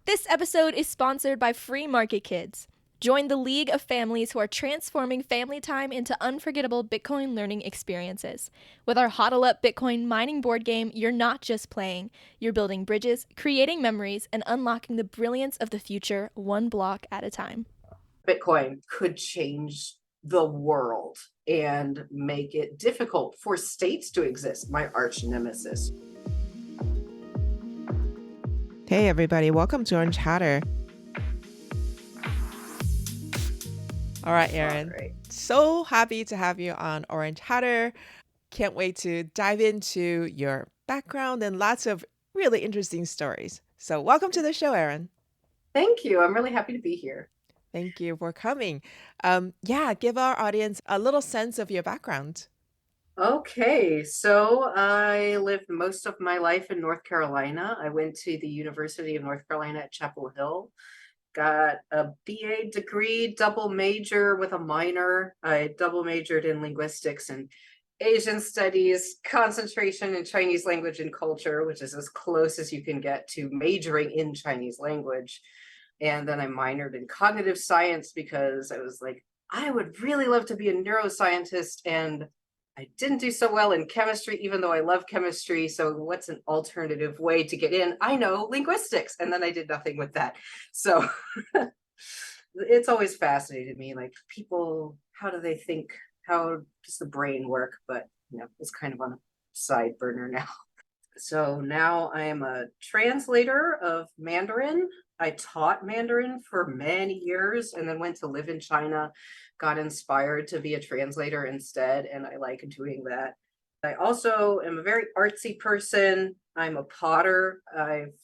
This episode is sponsored by Free Market Kids. Join the league of families who are transforming family time into unforgettable Bitcoin learning experiences. With our Hodl Up Bitcoin mining board game, you're not just playing. You're building bridges, creating memories, and unlocking the brilliance of the future one block at a time. Bitcoin could change the world and make it difficult for states to exist, my arch nemesis. Hey everybody, welcome to Orange Hatter. All right, Eryn. All right. So happy to have you on Orange Hatter. Can't wait to dive into your background and lots of really interesting stories. So welcome to the show, Eryn. Thank you. I'm really happy to be here. Thank you for coming. Give our audience a little sense of your background. Okay, so I lived most of my life in North Carolina. I went to the University of North Carolina at Chapel Hill, got a BA degree, double major with a minor. I double majored in linguistics and Asian studies, concentration in Chinese language and culture, which is as close as you can get to majoring in Chinese language. And then I minored in cognitive science because I was like, I would really love to be a neuroscientist, and I didn't do so well in chemistry, even though I love chemistry. So what's an alternative way to get in? I know, linguistics. And then I did nothing with that. So it's always fascinated me, like people, how do they think? How does the brain work? But it's kind of on a side burner now. So now I am a translator of Mandarin. I taught Mandarin for many years and then went to live in China, got inspired to be a translator instead, and I like doing that. I also am a very artsy person. I'm a potter. I've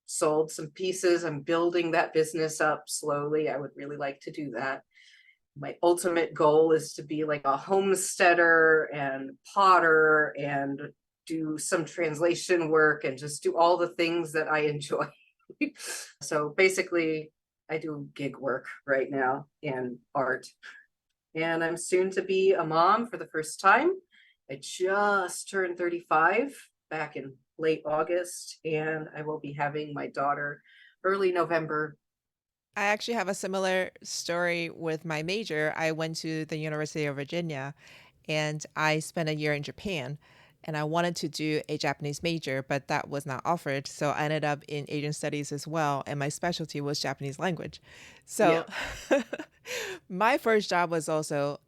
sold some pieces. I'm building that business up slowly. I would really like to do that. My ultimate goal is to be like a homesteader and potter and do some translation work and just do all the things that I enjoy. So basically, I do gig work right now and art. And I'm soon to be a mom for the first time. I just turned 35 back in late August, and I will be having my daughter early November. I actually have a similar story with my major. I went to the University of Virginia and I spent a year in Japan. And I wanted to do a Japanese major, but that was not offered. So I ended up in Asian studies as well. And my specialty was Japanese language. So my first job was also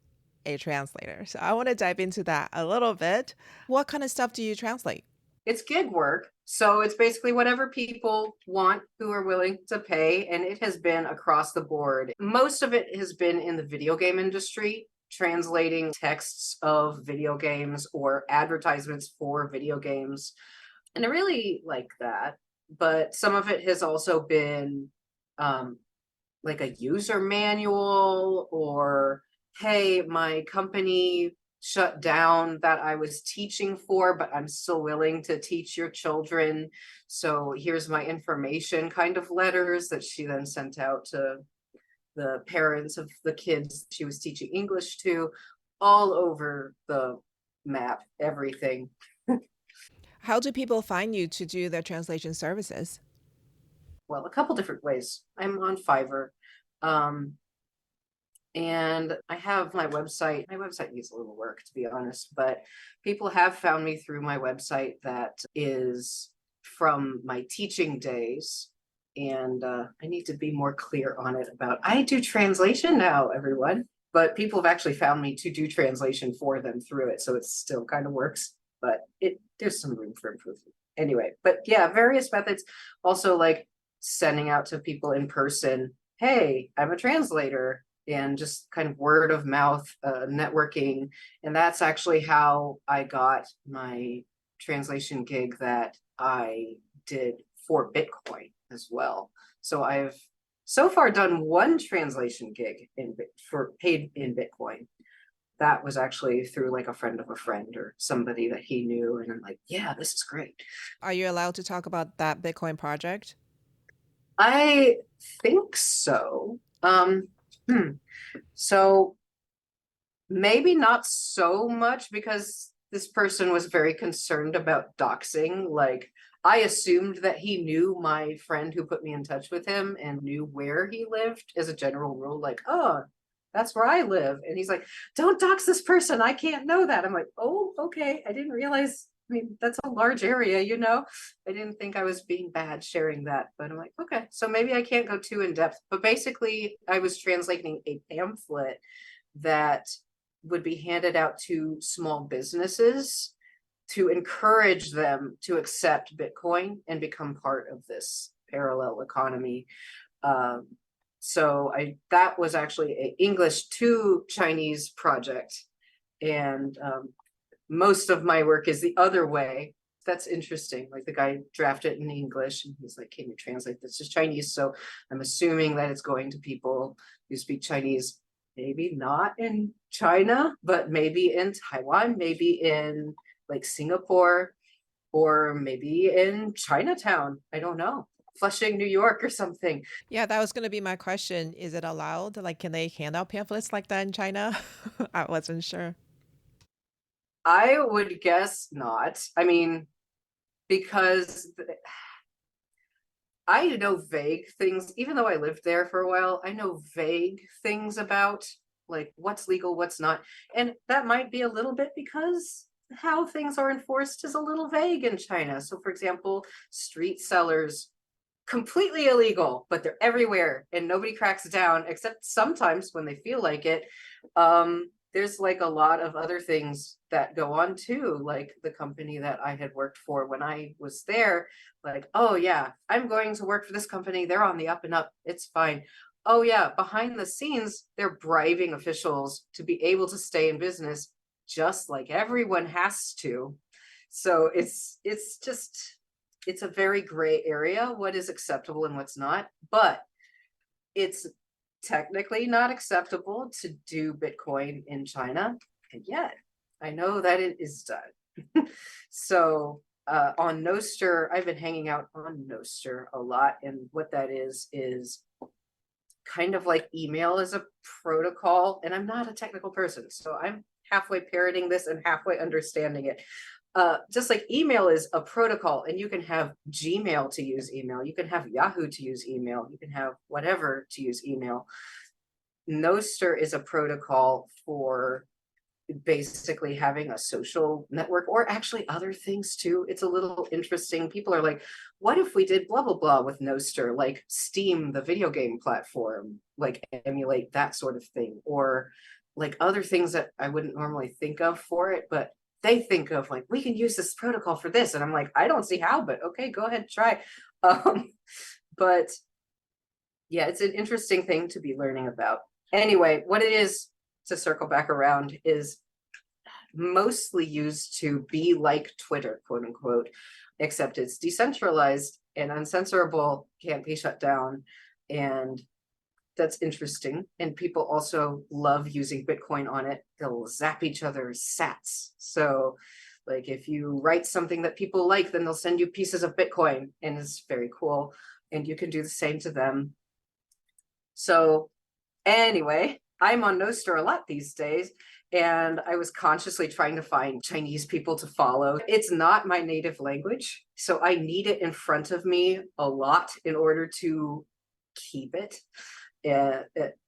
a translator. So I want to dive into that a little bit. What kind of stuff do you translate? It's gig work. So it's basically whatever people want who are willing to pay. And it has been across the board. Most of it has been in the video game industry, translating texts of video games or advertisements for video games. And I really like that. But some of it has also been like a user manual, or, hey, my company shut down that I was teaching for, but I'm still willing to teach your children. So here's my information kind of letters that she then sent out to the parents of the kids she was teaching English to, all over the map, everything. How do people find you to do their translation services? Well, a couple different ways. I'm on Fiverr. And I have my website. My website needs a little work, to be honest, but people have found me through my website that is from my teaching days. And I need to be more clear on it about, I do translation now, everyone, but people have actually found me to do translation for them through it. So it still kind of works, but there's some room for improvement. Anyway, but yeah, various methods. Also like sending out to people in person, hey, I'm a translator, and just kind of word of mouth networking. And that's actually how I got my translation gig that I did for Bitcoin as well. So I've so far done one translation gig for paid in Bitcoin. That was actually through like a friend of a friend or somebody that he knew. And I'm like, yeah, this is great. Are you allowed to talk about that Bitcoin project? I think so. So maybe not so much, because this person was very concerned about doxing. Like, I assumed that he knew my friend who put me in touch with him and knew where he lived as a general rule, like, oh, that's where I live. And he's like, don't dox this person. I can't know that. I'm like, oh, okay. I didn't realize. I mean, that's a large area, you know? I didn't think I was being bad sharing that, but I'm like, okay, so maybe I can't go too in depth. But basically, I was translating a pamphlet that would be handed out to small businesses to encourage them to accept Bitcoin and become part of this parallel economy. Um, so that was actually an English to Chinese project, and most of my work is the other way. That's interesting. Like the guy drafted it in English and he's like, can you translate this to Chinese? So I'm assuming that it's going to people who speak Chinese, maybe not in China, but maybe in Taiwan, maybe in like Singapore, or maybe in Chinatown. I don't know. Flushing, New York or something. Yeah, that was going to be my question. Is it allowed? Like, can they hand out pamphlets like that in China? I wasn't sure. I would guess not. I mean, because I know vague things, even though I lived there for a while, I know vague things about like what's legal, what's not. And that might be a little bit because how things are enforced is a little vague in China. So, for example, street sellers, completely illegal, but they're everywhere and nobody cracks down except sometimes when they feel like it. There's like a lot of other things that go on too, like the company that I had worked for when I was there, like, oh yeah, I'm going to work for this company, they're on the up and up, it's fine. Oh yeah, behind the scenes they're bribing officials to be able to stay in business just like everyone has to. So it's just, it's a very gray area what is acceptable and what's not, but it's technically not acceptable to do Bitcoin in China, and yet I know that it is done. So on Nostr, I've been hanging out on Nostr a lot, and what that is kind of like email as a protocol, and I'm not a technical person, so I'm halfway parroting this and halfway understanding it. Just like email is a protocol, and you can have Gmail to use email, you can have Yahoo to use email, you can have whatever to use email. Nostr is a protocol for basically having a social network, or actually other things too. It's a little interesting. People are like, what if we did blah, blah, blah with Nostr, like Steam, the video game platform, like emulate that sort of thing, or like other things that I wouldn't normally think of for it, but they think of like, we can use this protocol for this. And I'm like, I don't see how, but okay, go ahead, try. But yeah, it's an interesting thing to be learning about. Anyway, what it is, to circle back around, is mostly used to be like Twitter, quote unquote, except it's decentralized and uncensorable, can't be shut down. And that's interesting. And people also love using Bitcoin on it. They'll zap each other's sats. So like if you write something that people like, then they'll send you pieces of Bitcoin, and it's very cool. And you can do the same to them. So anyway, I'm on Nostr a lot these days, and I was consciously trying to find Chinese people to follow. It's not my native language, so I need it in front of me a lot in order to keep it.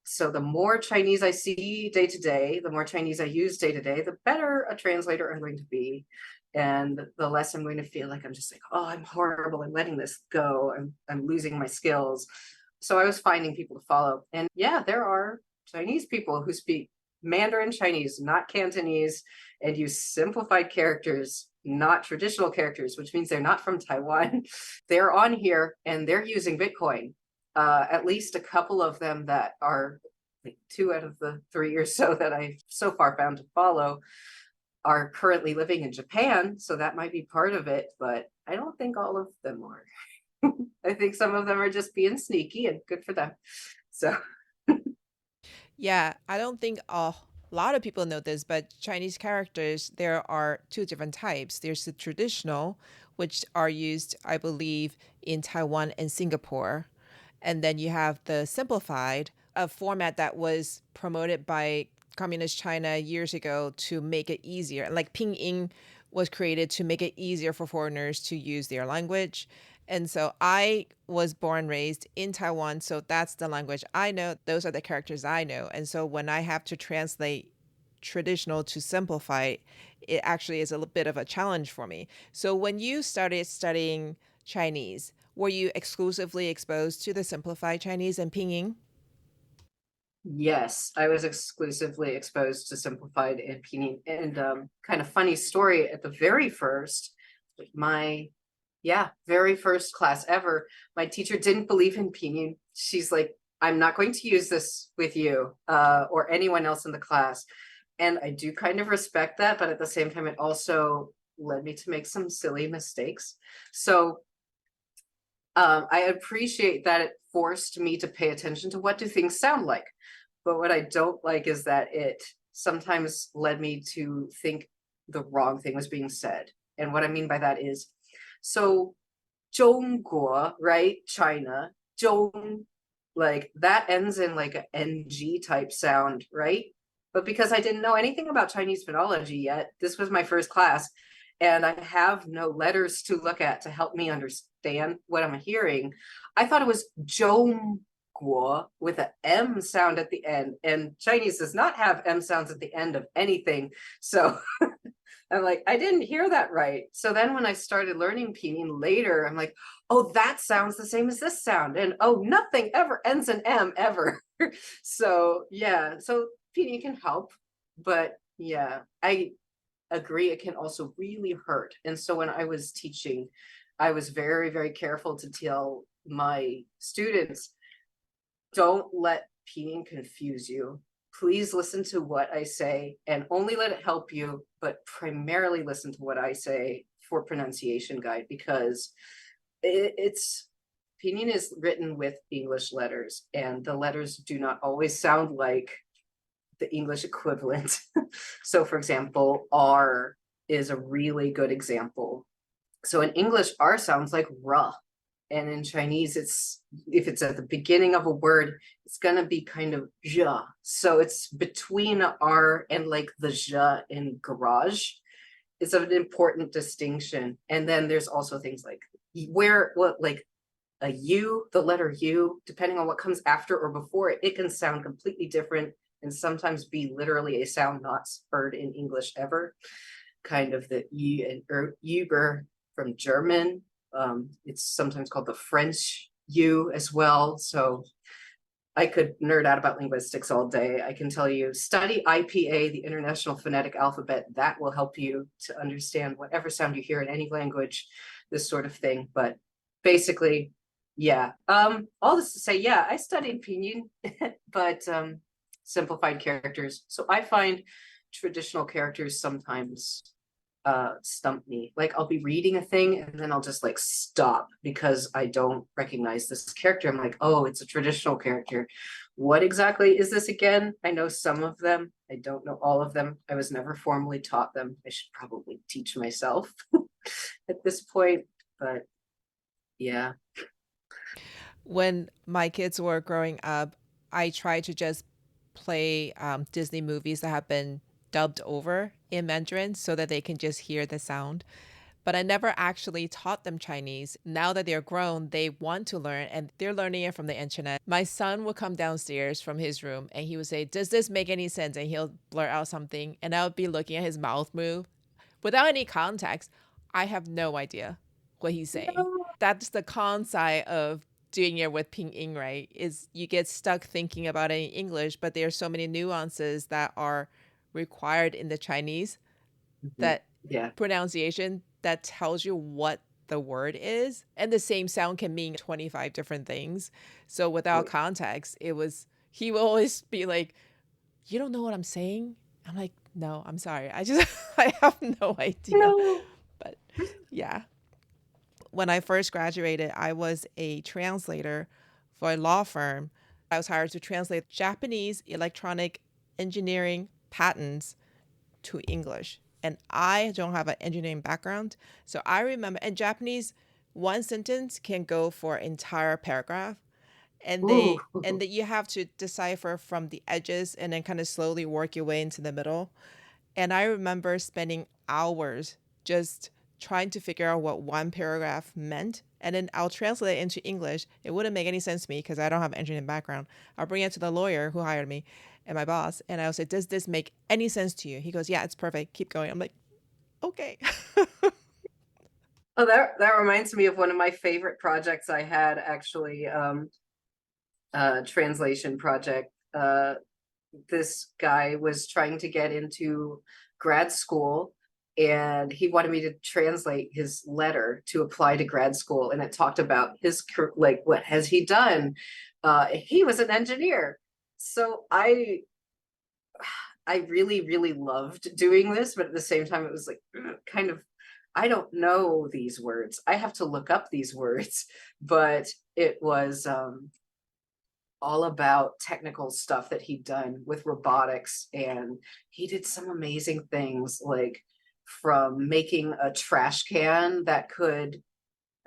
So the more Chinese I see day to day, the more Chinese I use day to day, the better a translator I'm going to be. And the less I'm going to feel like I'm just like, oh, I'm horrible, I'm letting this go, I'm losing my skills. So I was finding people to follow. And yeah, there are Chinese people who speak Mandarin Chinese, not Cantonese, and use simplified characters, not traditional characters, which means they're not from Taiwan. They're on here and they're using Bitcoin. At least a couple of them that are like 2 out of the 3 or so that I so far found to follow are currently living in Japan. So that might be part of it, but I don't think all of them are. I think some of them are just being sneaky, and good for them. So Yeah, I don't think a lot of people know this, but Chinese characters, there are two different types. There's the traditional, which are used, I believe, in Taiwan and Singapore. And then you have the simplified, a format that was promoted by Communist China years ago to make it easier, like pinyin was created to make it easier for foreigners to use their language. And so I was born and raised in Taiwan, so that's the language I know. Those are the characters I know. And so when I have to translate traditional to simplified, it actually is a bit of a challenge for me. So when you started studying Chinese, were you exclusively exposed to the simplified Chinese and pinyin? Yes, I was exclusively exposed to simplified and pinyin. And kind of funny story at the very first, my very first class ever, my teacher didn't believe in pinyin. She's like, I'm not going to use this with you or anyone else in the class. And I do kind of respect that, but at the same time, it also led me to make some silly mistakes. So I appreciate that it forced me to pay attention to what do things sound like. But what I don't like is that it sometimes led me to think the wrong thing was being said. And what I mean by that is, so 中国, right? China, 中, like that ends in like a NG type sound, right? But because I didn't know anything about Chinese phonology yet, this was my first class, and I have no letters to look at to help me understand what I'm hearing. I thought it was 中国 with an M sound at the end, and Chinese does not have M sounds at the end of anything. So I'm like, I didn't hear that right. So then when I started learning pinyin later, I'm like, oh, that sounds the same as this sound. And oh, nothing ever ends in M ever. So yeah, so pinyin can help. But yeah, I agree, it can also really hurt. And so when I was teaching, I was very, very careful to tell my students, don't let pinyin confuse you. Please listen to what I say and only let it help you, but primarily listen to what I say for pronunciation guide, because it's pinyin is written with English letters, and the letters do not always sound like the English equivalent. So for example, R is a really good example. So in English, R sounds like R. And in Chinese, it's, if it's at the beginning of a word, it's gonna be kind of zha. So it's between R and like the zha in garage. It's an important distinction. And then there's also things like where, what, like a U, the letter U, depending on what comes after or before it, it can sound completely different and sometimes be literally a sound not heard in English ever. Kind of the U and Uber from German. It's sometimes called the French U as well. So I could nerd out about linguistics all day. I can tell you, study IPA, the International Phonetic Alphabet. That will help you to understand whatever sound you hear in any language, this sort of thing. But basically, yeah. All this to say, yeah, I studied pinyin, but simplified characters. So I find traditional characters sometimes stump me. Like I'll be reading a thing and then I'll just like stop because I don't recognize this character. I'm like, oh, it's a traditional character. What exactly is this again? I know some of them. I don't know all of them. I was never formally taught them. I should probably teach myself at this point, but yeah. When my kids were growing up, I tried to just play Disney movies that have been dubbed over in Mandarin so that they can just hear the sound. But I never actually taught them Chinese. Now that they're grown, they want to learn and they're learning it from the internet. My son will come downstairs from his room and he would say, does this make any sense? And he'll blurt out something and I'll be looking at his mouth move. Without any context, I have no idea what he's saying. That's the con side of doing it with pinyin, right? Is you get stuck thinking about it in English, but there are so many nuances that are required in the Chinese that Yeah. pronunciation that tells you what the word is. And the same sound can mean 25 different things. So without context, he will always be like, you don't know what I'm saying? I'm like, no, I'm sorry. I have no idea. No. But yeah. When I first graduated, I was a translator for a law firm. I was hired to translate Japanese electronic engineering patents to English. And I don't have an engineering background. So I remember, in Japanese, one sentence can go for an entire paragraph. And Ooh. that you have to decipher from the edges and then kind of slowly work your way into the middle. And I remember spending hours just trying to figure out what one paragraph meant. And then I'll translate it into English. It wouldn't make any sense to me because I don't have an engineering background. I'll bring it to the lawyer who hired me and my boss. And I'll say, does this make any sense to you? He goes, yeah, it's perfect. Keep going. I'm like, okay. Oh, that reminds me of one of my favorite projects I had, actually, translation project. This guy was trying to get into grad school, and he wanted me to translate his letter to apply to grad school, and it talked about his like, what has he done. He was an engineer, so I really loved doing this, but at the same time it was like kind of, I don't know these words, I have to look up these words. But it was all about technical stuff that he'd done with robotics, and he did some amazing things, like from making a trash can that could,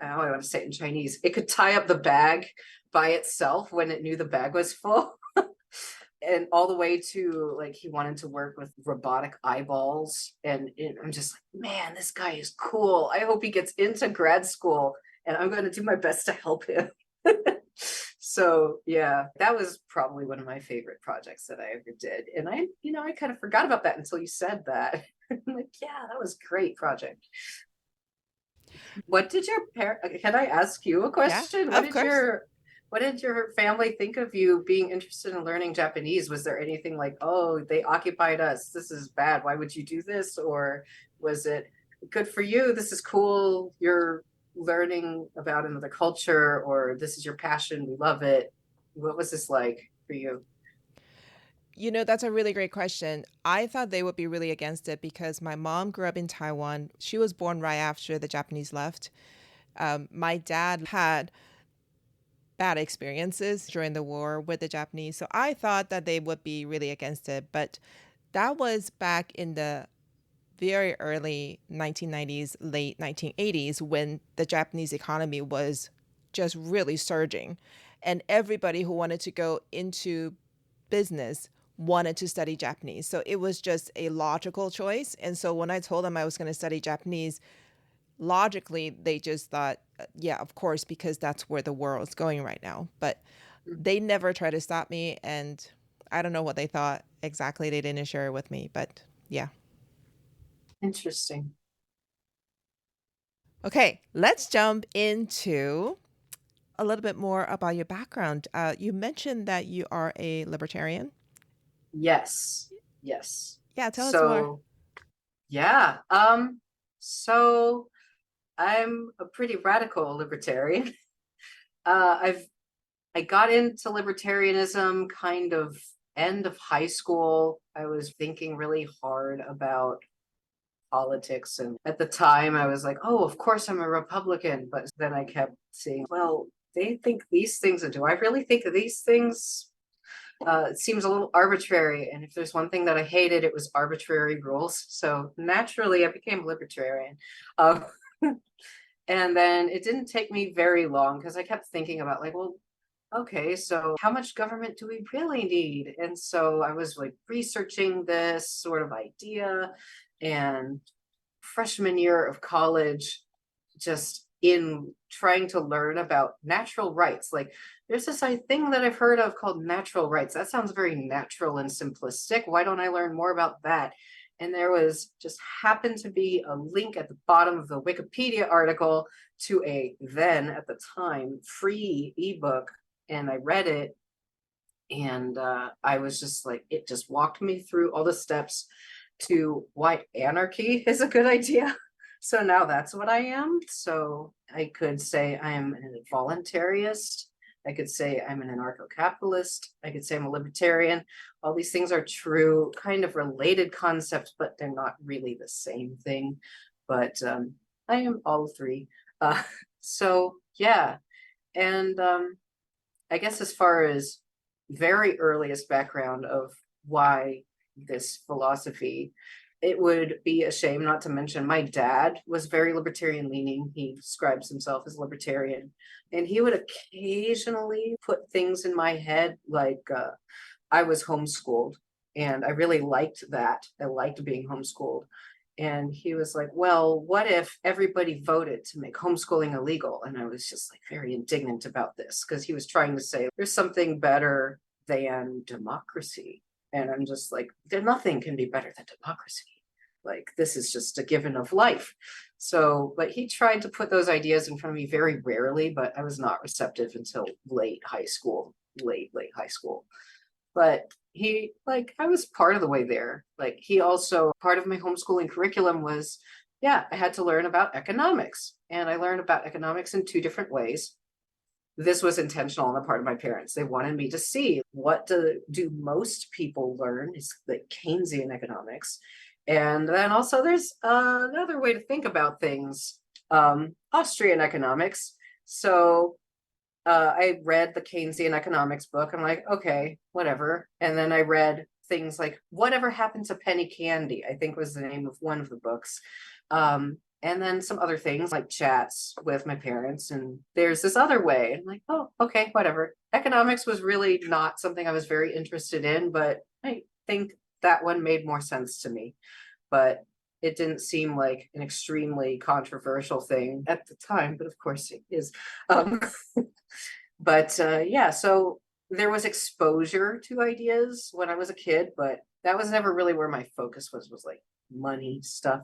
I want to say it in Chinese, it could tie up the bag by itself when it knew the bag was full. And all the way to, like, he wanted to work with robotic eyeballs, and I'm just like, man, this guy is cool. I hope he gets into grad school, and I'm going to do my best to help him. So yeah, that was probably one of my favorite projects that I ever did. And I kind of forgot about that until you said that. I'm like, yeah, that was a great project. What did your can I ask you a question? Yeah, of course. What did your family think of you being interested in learning Japanese? Was there anything like, oh, they occupied us, this is bad, why would you do this? Or was it good for you, this is cool, you're learning about another culture, or this is your passion, we love it? What was this like for you? That's a really great question. I thought they would be really against it because my mom grew up in Taiwan. She was born right after the Japanese left. My dad had bad experiences during the war with the Japanese. So I thought that they would be really against it. But that was back in the very early 1990s, late 1980s, when the Japanese economy was just really surging. And everybody who wanted to go into business wanted to study Japanese. So it was just a logical choice. And so when I told them I was going to study Japanese, logically, they just thought, yeah, of course, because that's where the world is going right now. But they never tried to stop me. And I don't know what they thought exactly. They didn't share it with me. But yeah. Interesting. Okay, let's jump into a little bit more about your background. You mentioned that you are a libertarian. Yes. Yeah, tell us more. So yeah, so I'm a pretty radical libertarian. I got into libertarianism kind of end of high school. I was thinking really hard about politics, and at the time I was like, oh, of course I'm a Republican. But then I kept seeing, well, they think these things, and do I really think of these things? It seems a little arbitrary, and if there's one thing that I hated, it was arbitrary rules. So naturally I became a libertarian. uh, and then it didn't take me very long, because I kept thinking about, like, well, okay, so how much government do we really need? And so I was like researching this sort of idea, and freshman year of college, just in trying to learn about natural rights. Like, there's this thing that I've heard of called natural rights. That sounds very natural and simplistic. Why don't I learn more about that? And there was just happened to be a link at the bottom of the Wikipedia article to a, then at the time, free ebook. And I read it, and I was just like, it just walked me through all the steps to why anarchy is a good idea. So now that's what I am. So I could say I am an voluntarist. I could say I'm an anarcho-capitalist. I could say I'm a libertarian. All these things are true, kind of related concepts, but they're not really the same thing. But I am all three. So yeah. And I guess as far as very earliest background of why this philosophy, it would be a shame not to mention my dad was very libertarian leaning. He describes himself as libertarian, and he would occasionally put things in my head, like I was homeschooled, and I really liked that. I liked being homeschooled. And he was like, well, what if everybody voted to make homeschooling illegal? And I was just like very indignant about this because he was trying to say there's something better than democracy. And I'm just like, nothing can be better than democracy. Like, this is just a given of life. So, but he tried to put those ideas in front of me very rarely, but I was not receptive until late high school. But he, like, I was part of the way there. Like, he also, part of my homeschooling curriculum was, yeah, I had to learn about economics. And I learned about economics in two different ways. This was intentional on the part of my parents. They wanted me to see what do most people learn is like Keynesian economics. And then also there's another way to think about things, Austrian economics. So I read the Keynesian economics book. I'm like, okay, whatever. And then I read things like Whatever Happened to Penny Candy, I think was the name of one of the books. And then some other things like chats with my parents. And there's this other way. I'm like, oh, okay, whatever. Economics was really not something I was very interested in, but I think that one made more sense to me. But it didn't seem like an extremely controversial thing at the time, but of course it is. But yeah, so there was exposure to ideas when I was a kid, but that was never really where my focus was like money stuff.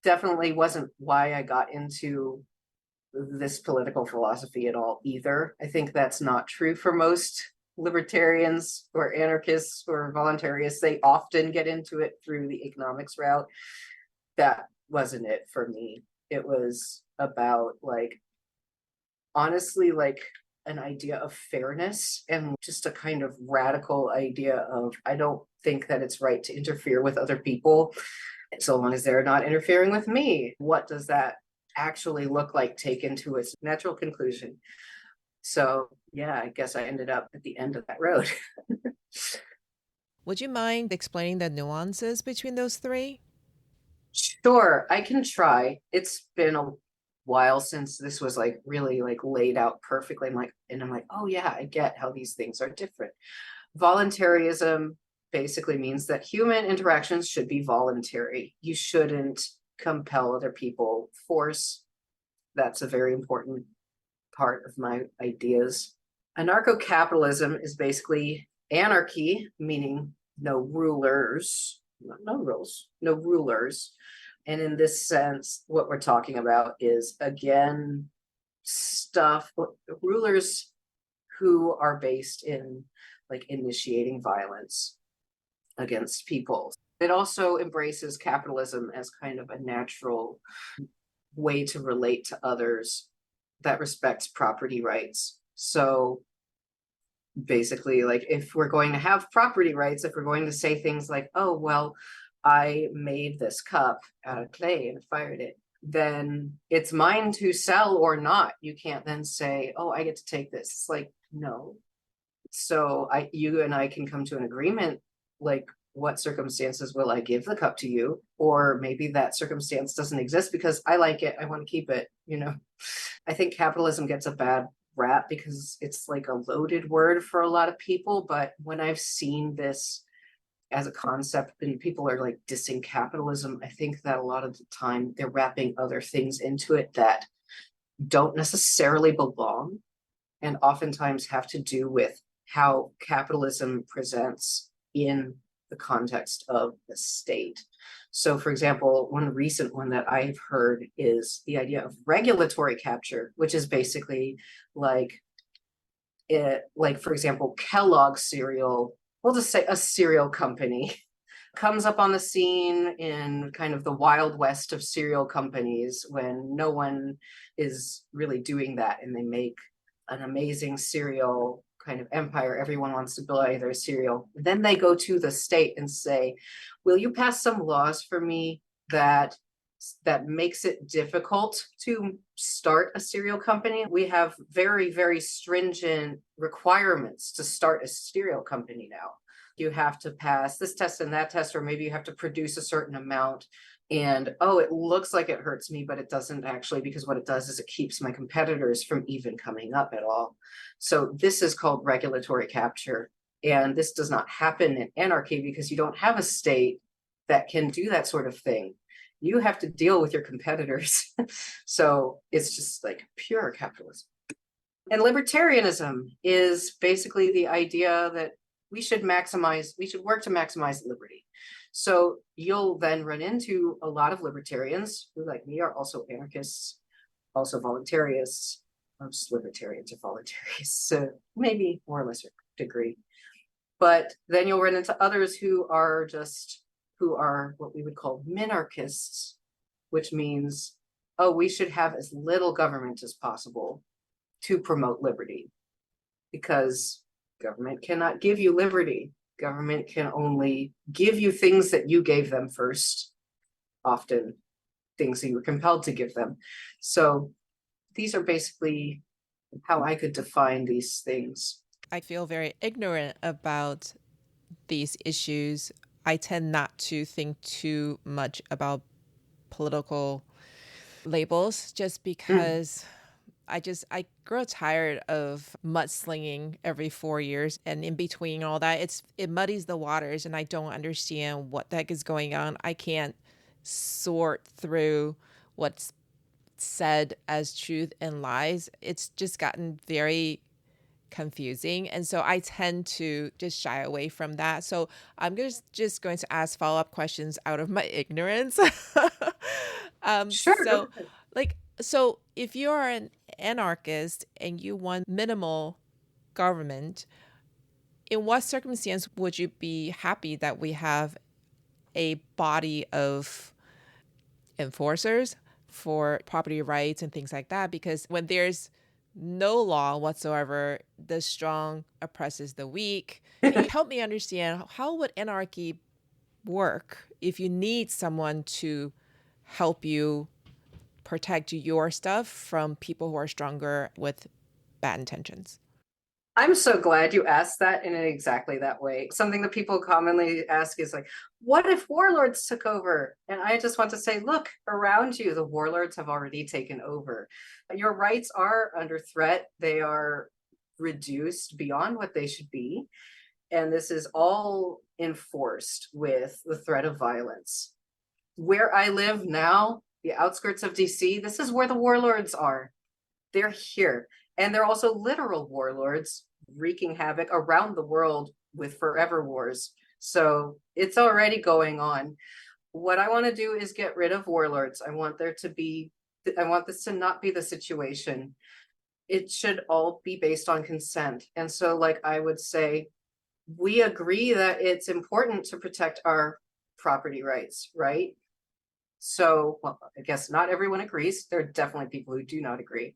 Definitely wasn't why I got into this political philosophy at all either. I think that's not true for most libertarians or anarchists or voluntarists. They often get into it through the economics route. That wasn't it for me. It was about, like, honestly, like an idea of fairness and just a kind of radical idea of, I don't think that it's right to interfere with other people so long as they're not interfering with me. What does that actually look like taken to its natural conclusion? So yeah, I guess I ended up at the end of that road. Would you mind explaining the nuances between those three? Sure, I can try. It's been a while since this was like really like laid out perfectly. I'm like, oh yeah, I get how these things are different. Voluntarism basically means that human interactions should be voluntary. You shouldn't compel other people, force. That's a very important part of my ideas. Anarcho-capitalism is basically anarchy, meaning no rulers, no rules, no rulers. And in this sense, what we're talking about is, again, rulers who are based in like initiating violence against people. It also embraces capitalism as kind of a natural way to relate to others that respects property rights. So basically, like, if we're going to have property rights, if we're going to say things like, oh, well, I made this cup out of clay and fired it, then it's mine to sell or not. You can't then say, oh, I get to take this. It's like, no. So you and I can come to an agreement, like, what circumstances will I give the cup to you? Or maybe that circumstance doesn't exist because I like it, I want to keep it, you know? I think capitalism gets a bad rap because it's like a loaded word for a lot of people. But when I've seen this as a concept and people are like dissing capitalism, I think that a lot of the time they're wrapping other things into it that don't necessarily belong and oftentimes have to do with how capitalism presents in the context of the state. So, for example, one recent one that I've heard is the idea of regulatory capture, which is basically like for example, Kellogg's cereal, we'll just say a cereal company comes up on the scene in kind of the wild west of cereal companies when no one is really doing that, and they make an amazing cereal kind of empire. Everyone wants to buy their cereal. Then they go to the state and say, will you pass some laws for me that makes it difficult to start a cereal company? We have very, very stringent requirements to start a cereal company now. You have to pass this test and that test, or maybe you have to produce a certain amount. And oh, it looks like it hurts me, but it doesn't actually, because what it does is it keeps my competitors from even coming up at all. So this is called regulatory capture. And this does not happen in anarchy because you don't have a state that can do that sort of thing. You have to deal with your competitors. So it's just like pure capitalism. And libertarianism is basically the idea that we should work to maximize liberty. So you'll then run into a lot of libertarians who, like me, are also anarchists, also voluntarists. Most libertarians are voluntarists, maybe more or lesser degree. But then you'll run into others who are what we would call minarchists, which means, oh, we should have as little government as possible to promote liberty, because government cannot give you liberty. Government can only give you things that you gave them first, often things that you were compelled to give them. So these are basically how I could define these things. I feel very ignorant about these issues. I tend not to think too much about political labels just because I grow tired of mudslinging every 4 years, and in between all that, it muddies the waters, and I don't understand what the heck is going on. I can't sort through what's said as truth and lies. It's just gotten very confusing, and so I tend to just shy away from that. So I'm just going to ask follow-up questions out of my ignorance. Sure. So if you're an anarchist and you want minimal government, in what circumstance would you be happy that we have a body of enforcers for property rights and things like that? Because when there's no law whatsoever, the strong oppresses the weak. Can you help me understand, how would anarchy work if you need someone to help you protect your stuff from people who are stronger with bad intentions? I'm so glad you asked that in exactly that way. Something that people commonly ask is like, what if warlords took over? And I just want to say, look around you, the warlords have already taken over. Your rights are under threat. They are reduced beyond what they should be. And this is all enforced with the threat of violence. Where I live now, the outskirts of DC, this is where the warlords are. They're here. And they're also literal warlords wreaking havoc around the world with forever wars. So it's already going on. What I want to do is get rid of warlords. I want this to not be the situation. It should all be based on consent. And so, like, I would say, we agree that it's important to protect our property rights, right? So, well, I guess not everyone agrees. There are definitely people who do not agree.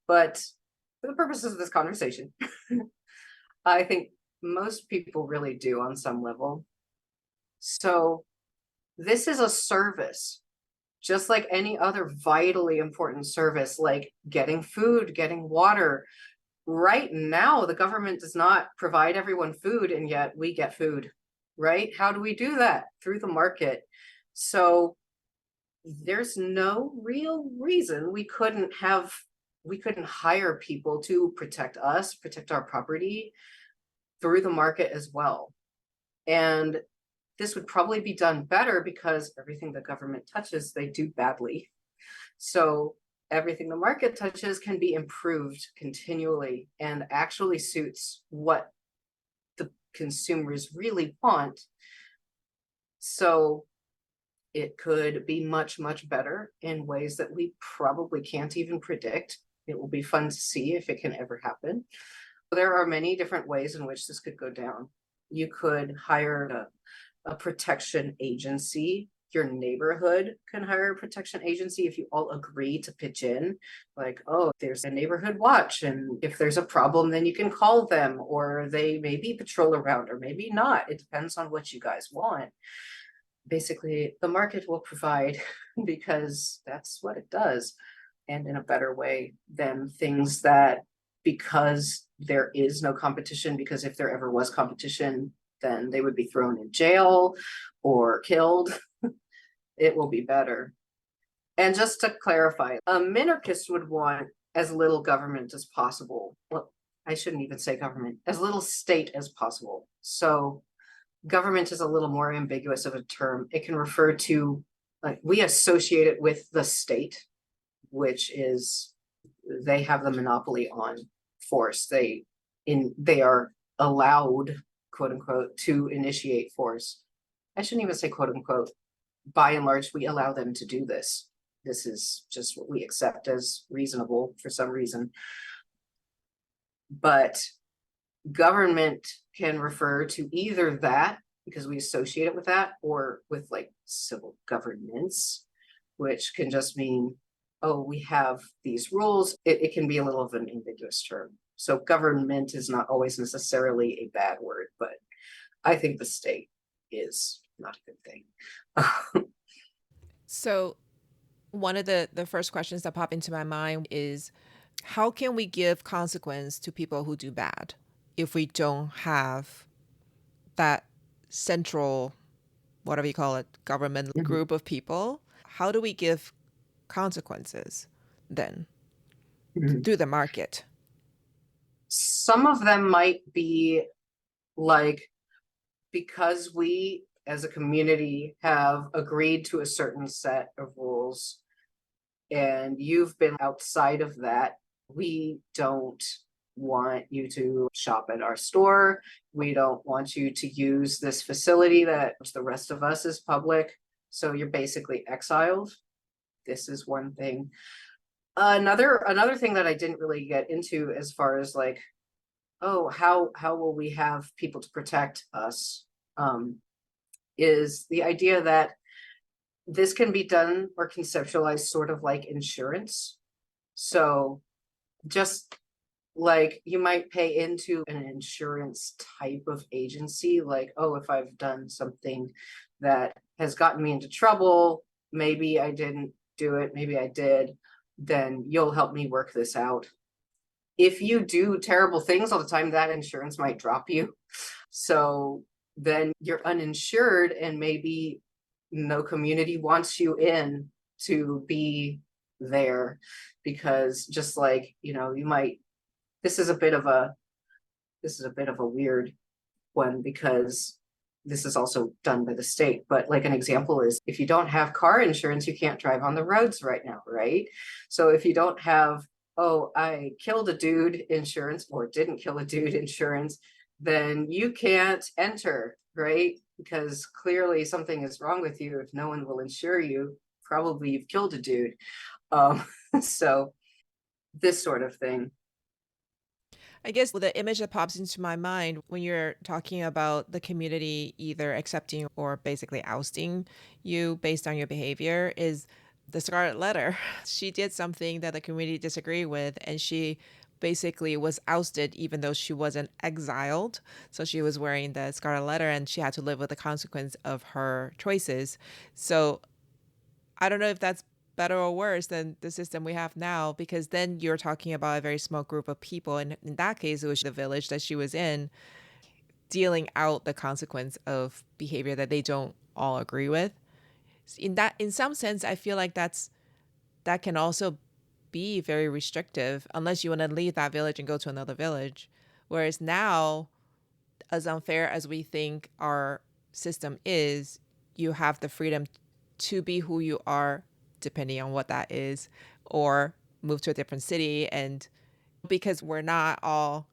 But for the purposes of this conversation, I think most people really do on some level. So this is a service, just like any other vitally important service, like getting food, getting water. Right now, the government does not provide everyone food, and yet we get food, right? How do we do that? Through the market. So there's no real reason we couldn't hire people to protect us, protect our property through the market as well. And this would probably be done better because everything the government touches, they do badly. So everything the market touches can be improved continually and actually suits what the consumers really want. So it could be much, much better in ways that we probably can't even predict. It will be fun to see if it can ever happen. There are many different ways in which this could go down. You could hire a protection agency. Your neighborhood can hire a protection agency if you all agree to pitch in. Like, oh, there's a neighborhood watch, and if there's a problem, then you can call them, or they maybe patrol around, or maybe not. It depends on what you guys want. Basically, the market will provide because that's what it does, and in a better way than things that, because there is no competition, because if there ever was competition, then they would be thrown in jail or killed. It will be better. And just to clarify, a minarchist would want as little government as possible. Well, I shouldn't even say government, as little state as possible. So government is a little more ambiguous of a term. It can refer to, like, we associate it with the state, which is, they have the monopoly on force. They are allowed, quote unquote, to initiate force. I shouldn't even say quote unquote. By and large, we allow them to do this. This is just what we accept as reasonable for some reason. But government can refer to either that, because we associate it with that, or with like civil governments, which can just mean, oh, we have these rules. It can be a little of an ambiguous term. So government is not always necessarily a bad word, but I think the state is not a good thing. So one of the first questions that pop into my mind is, how can we give consequence to people who do bad if we don't have that central, whatever you call it, government group of people? How do we give consequences then through the market? Some of them might be like, because we as a community have agreed to a certain set of rules and you've been outside of that, we don't want you to shop at our store. We don't want you to use this facility that the rest of us is public. So you're basically exiled. This is one thing. Another thing that I didn't really get into, as far as like, oh, how will we have people to protect us, is the idea that this can be done or conceptualized sort of like insurance. So just like you might pay into an insurance type of agency, like, oh, if I've done something that has gotten me into trouble, maybe I didn't do it, maybe I did, then you'll help me work this out. If you do terrible things all the time, that insurance might drop you. So then you're uninsured, and maybe no community wants you in to be there, because just like, you might, this is a bit of a weird one, because this is also done by the state. But like, an example is, if you don't have car insurance, you can't drive on the roads right now, right? So if you don't have, oh, I killed a dude insurance or didn't kill a dude insurance, then you can't enter, right? Because clearly something is wrong with you. If no one will insure you, probably you've killed a dude. So this sort of thing. I guess the image that pops into my mind when you're talking about the community either accepting or basically ousting you based on your behavior is the Scarlet Letter. She did something that the community disagreed with, and she basically was ousted even though she wasn't exiled. So she was wearing the Scarlet Letter and she had to live with the consequence of her choices. So I don't know if that's better or worse than the system we have now, because then you're talking about a very small group of people. And in that case, it was the village that she was in, dealing out the consequence of behavior that they don't all agree with. In some sense, I feel like that can also be very restrictive unless you want to leave that village and go to another village. Whereas now, as unfair as we think our system is, you have the freedom to be who you are, depending on what that is, or move to a different city. And because we're not all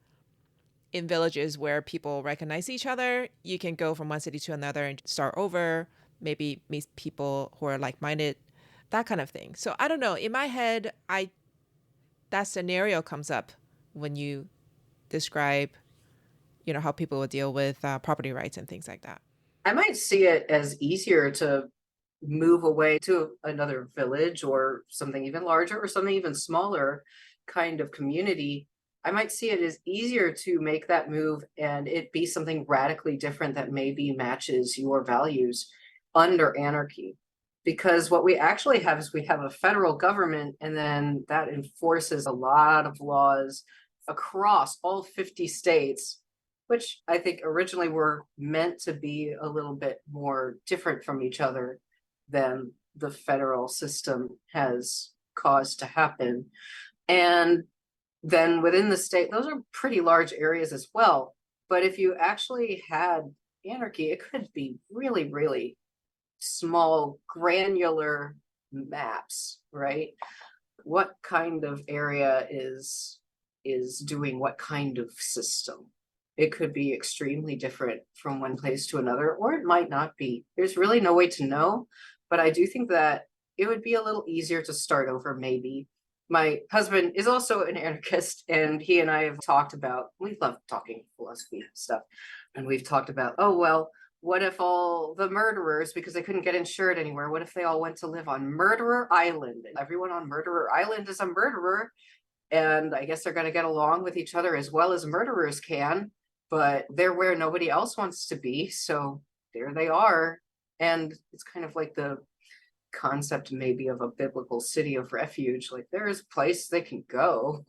in villages where people recognize each other, you can go from one city to another and start over, maybe meet people who are like-minded, that kind of thing. So I don't know. In my head, that scenario comes up when you describe, how people would deal with property rights and things like that. I might see it as easier to move away to another village or something even larger or something even smaller kind of community. I might see it as easier to make that move and it be something radically different that maybe matches your values under anarchy. Because what we actually have is we have a federal government, and then that enforces a lot of laws across all 50 states, which I think originally were meant to be a little bit more different from each other than the federal system has caused to happen. And then within the state, those are pretty large areas as well. But if you actually had anarchy, it could be really, really small, granular maps, right? What kind of area is doing what kind of system? It could be extremely different from one place to another, or it might not be. There's really no way to know, but I do think that it would be a little easier to start over, maybe. My husband is also an anarchist, and he and I have talked about, we love talking philosophy stuff, and we've talked about, oh, well, what if all the murderers, because they couldn't get insured anywhere, what if they all went to live on Murderer Island? And everyone on Murderer Island is a murderer, and I guess they're going to get along with each other as well as murderers can, but they're where nobody else wants to be, so there they are. And it's kind of like the concept maybe of a biblical city of refuge, like there is a place they can go.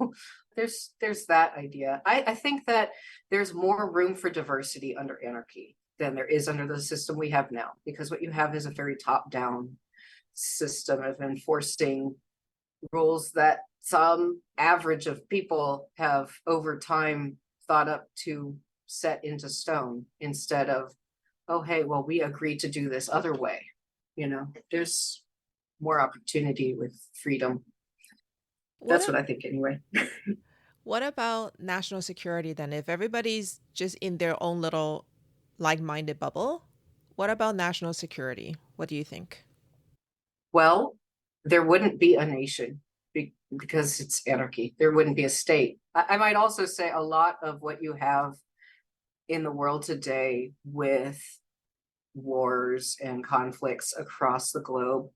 there's that idea. I think that there's more room for diversity under anarchy than there is under the system we have now, because what you have is a very top-down system of enforcing rules that some average of people have over time thought up to set into stone, instead of, oh, hey, well, we agreed to do this other way. There's more opportunity with freedom. That's what I think anyway. What about national security then? If everybody's just in their own little like-minded bubble, what about national security? What do you think? Well, there wouldn't be a nation because it's anarchy. There wouldn't be a state. I might also say a lot of what you have in the world today with wars and conflicts across the globe,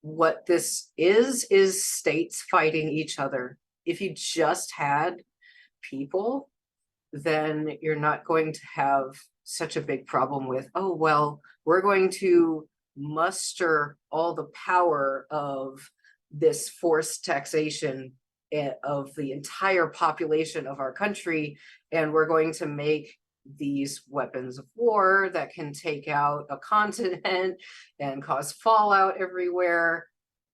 what this is states fighting each other. If you just had people, then you're not going to have such a big problem with, oh, well, we're going to muster all the power of this forced taxation of the entire population of our country, and we're going to make these weapons of war that can take out a continent and cause fallout everywhere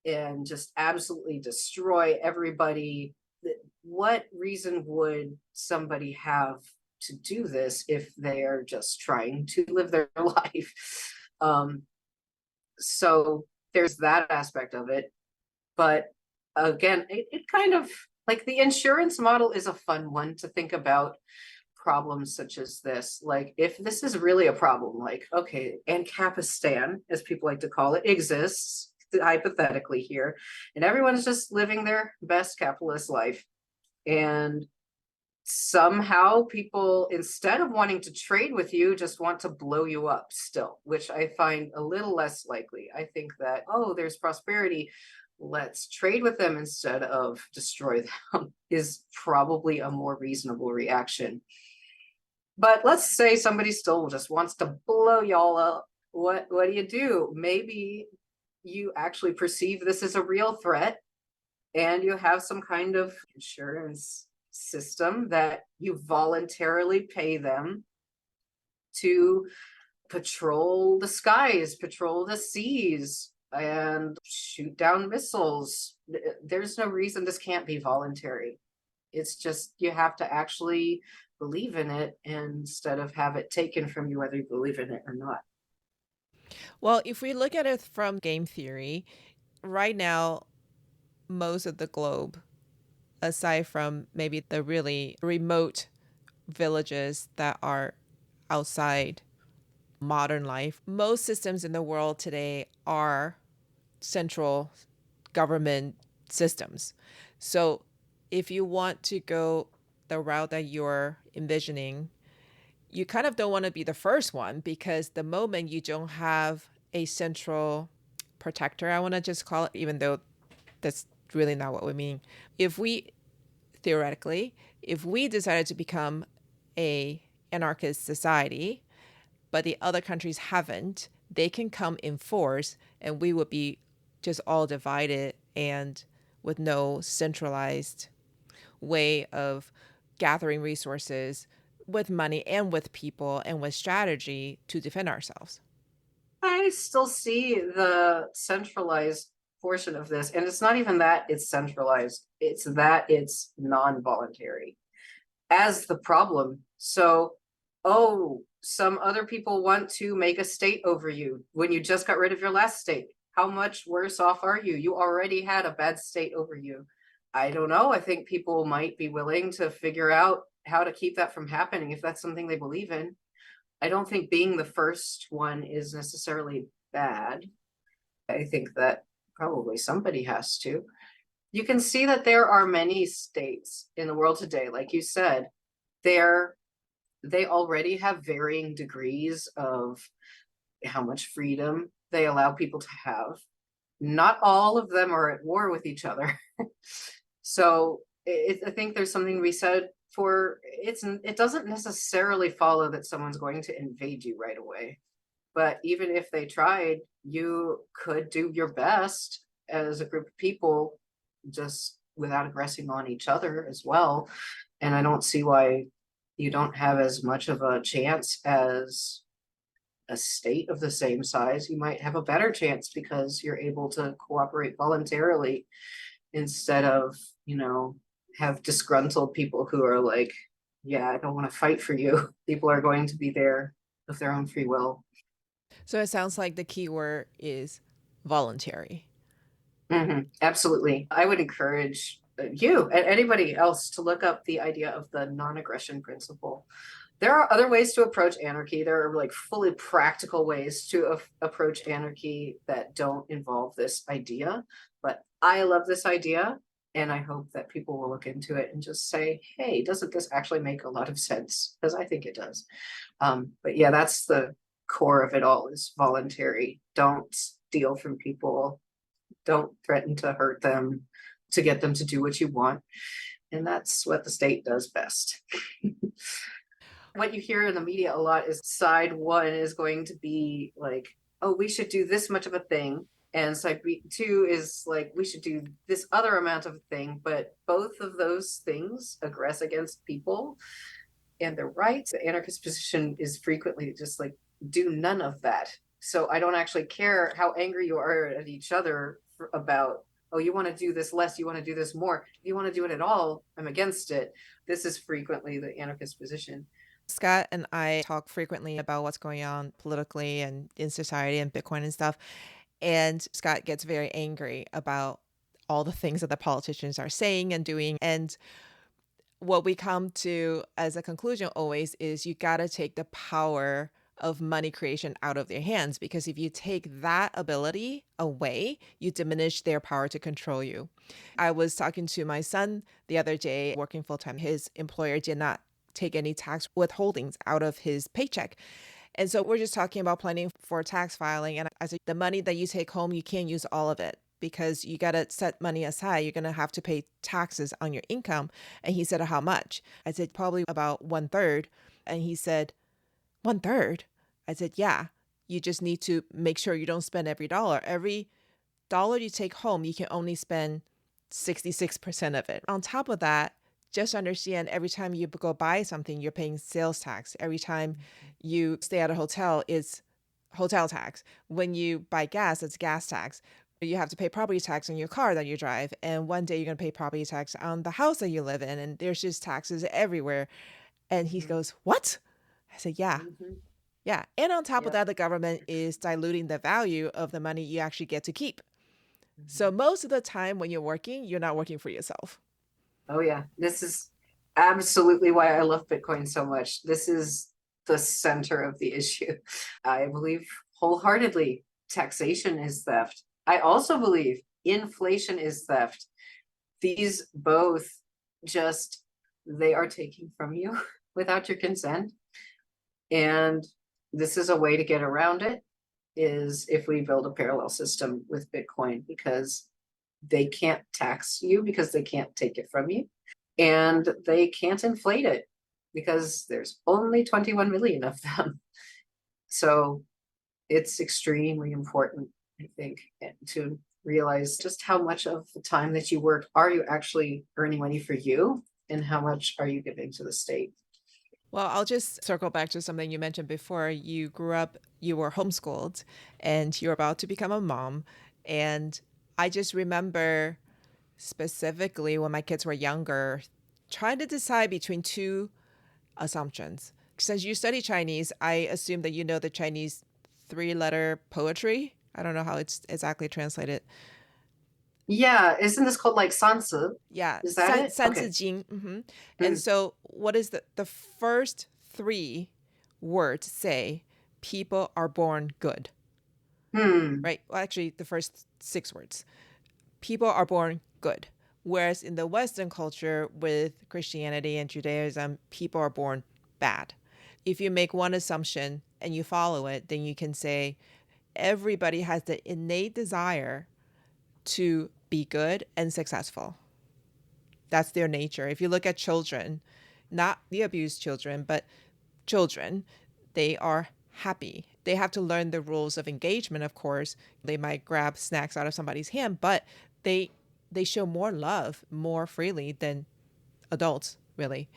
and just absolutely destroy everybody. What reason would somebody have to do this if they are just trying to live their life? So there's that aspect of it. But again, it kind of, like, the insurance model is a fun one to think about problems such as this. Like, if this is really a problem, like, okay, Ancapistan, as people like to call it, exists hypothetically here, and everyone's just living their best capitalist life, and somehow people, instead of wanting to trade with you, just want to blow you up still, which I find a little less likely. I think that, oh, there's prosperity, let's trade with them instead of destroy them, is probably a more reasonable reaction. But let's say somebody still just wants to blow y'all up. What do? Maybe you actually perceive this as a real threat, and you have some kind of insurance system that you voluntarily pay them to patrol the skies, patrol the seas, and shoot down missiles. There's no reason this can't be voluntary. It's just you have to actually believe in it instead of have it taken from you, whether you believe in it or not. Well, if we look at it from game theory, right now, most of the globe, aside from maybe the really remote villages that are outside modern life, most systems in the world today are central government systems. So if you want to go the route that you're envisioning, you kind of don't want to be the first one, because the moment you don't have a central protector, I want to just call it, even though that's really not what we mean. If we decided to become a anarchist society, but the other countries haven't, they can come in force and we would be just all divided and with no centralized way of gathering resources with money and with people and with strategy to defend ourselves. I still see the centralized portion of this, and it's not even that it's centralized, it's that it's non-voluntary as the problem. So, oh, some other people want to make a state over you when you just got rid of your last state. How much worse off are you? You already had a bad state over you. I don't know. I think people might be willing to figure out how to keep that from happening if that's something they believe in. I don't think being the first one is necessarily bad. I think that probably somebody has to. You can see that there are many states in the world today, like you said, they already have varying degrees of how much freedom they allow people to have. Not all of them are at war with each other. So I think there's something to be said for it doesn't necessarily follow that someone's going to invade you right away. But even if they tried, you could do your best as a group of people just without aggressing on each other as well. And I don't see why you don't have as much of a chance as a state of the same size. You might have a better chance because you're able to cooperate voluntarily instead of, have disgruntled people who are like, yeah, I don't want to fight for you. People are going to be there of their own free will. So it sounds like the key word is voluntary. Absolutely. I would encourage you and anybody else to look up the idea of the non-aggression principle. There are other ways to approach anarchy. There are like fully practical ways to approach anarchy that don't involve this idea. But I love this idea. And I hope that people will look into it and just say, hey, doesn't this actually make a lot of sense? Because I think it does. But yeah, that's the core of it all, is voluntary. Don't steal from people. Don't threaten to hurt them to get them to do what you want. And that's what the state does best. What you hear in the media a lot is side one is going to be like, oh, we should do this much of a thing. And side two is like, we should do this other amount of a thing. But both of those things aggress against people and their rights. The anarchist position is frequently just like, do none of that. So I don't actually care how angry you are at each other about, oh, you want to do this less, you want to do this more. If you want to do it at all, I'm against it. This is frequently the anarchist position. Scott and I talk frequently about what's going on politically and in society and Bitcoin and stuff. And Scott gets very angry about all the things that the politicians are saying and doing. And what we come to as a conclusion always is you got to take the power of money creation out of their hands, because if you take that ability away, you diminish their power to control you. I was talking to my son the other day, working full time. His employer did not take any tax withholdings out of his paycheck. And so we're just talking about planning for tax filing. And I said, the money that you take home, you can't use all of it because you got to set money aside. You're going to have to pay taxes on your income. And he said, how much? I said, probably about 1/3. And he said, 1/3? I said, yeah, you just need to make sure you don't spend every dollar. Every dollar you take home, you can only spend 66% of it. On top of that, just understand every time you go buy something, you're paying sales tax. Every time you stay at a hotel, it's hotel tax. When you buy gas, it's gas tax. You have to pay property tax on your car that you drive. And one day you're going to pay property tax on the house that you live in. And there's just taxes everywhere. And he goes, what? I said, yeah. Yeah. And on top of that, the government is diluting the value of the money you actually get to keep. So most of the time when you're working, you're not working for yourself. Oh yeah, this is absolutely why I love Bitcoin so much. This is the center of the issue. I believe wholeheartedly taxation is theft. I also believe inflation is theft. These both they are taking from you without your consent. And this is a way to get around it, is if we build a parallel system with Bitcoin, because they can't tax you because they can't take it from you, and they can't inflate it because there's only 21 million of them. So it's extremely important, I think, to realize just how much of the time that you work are you actually earning money for you, and how much are you giving to the state. Well, I'll just circle back to something you mentioned before. You grew up, you were homeschooled, and you're about to become a mom. And I just remember specifically when my kids were younger, trying to decide between two assumptions. Since you study Chinese, I assume that you know the Chinese three-letter poetry. I don't know how it's exactly translated. Yeah, isn't this called like sansi? Yeah, Is that it? San Zi Okay. Jing. And Mm. so, what is the first three words say? People are born good, Hmm. right? Well, actually, the first six words. People are born good. Whereas in the Western culture with Christianity and Judaism, people are born bad. If you make one assumption and you follow it, then you can say everybody has the innate desire to be good and successful. That's their nature. If you look at children, not the abused children, but children, they are happy. They have to learn the rules of engagement, of course. They might grab snacks out of somebody's hand, but they they show more love more freely than adults, really.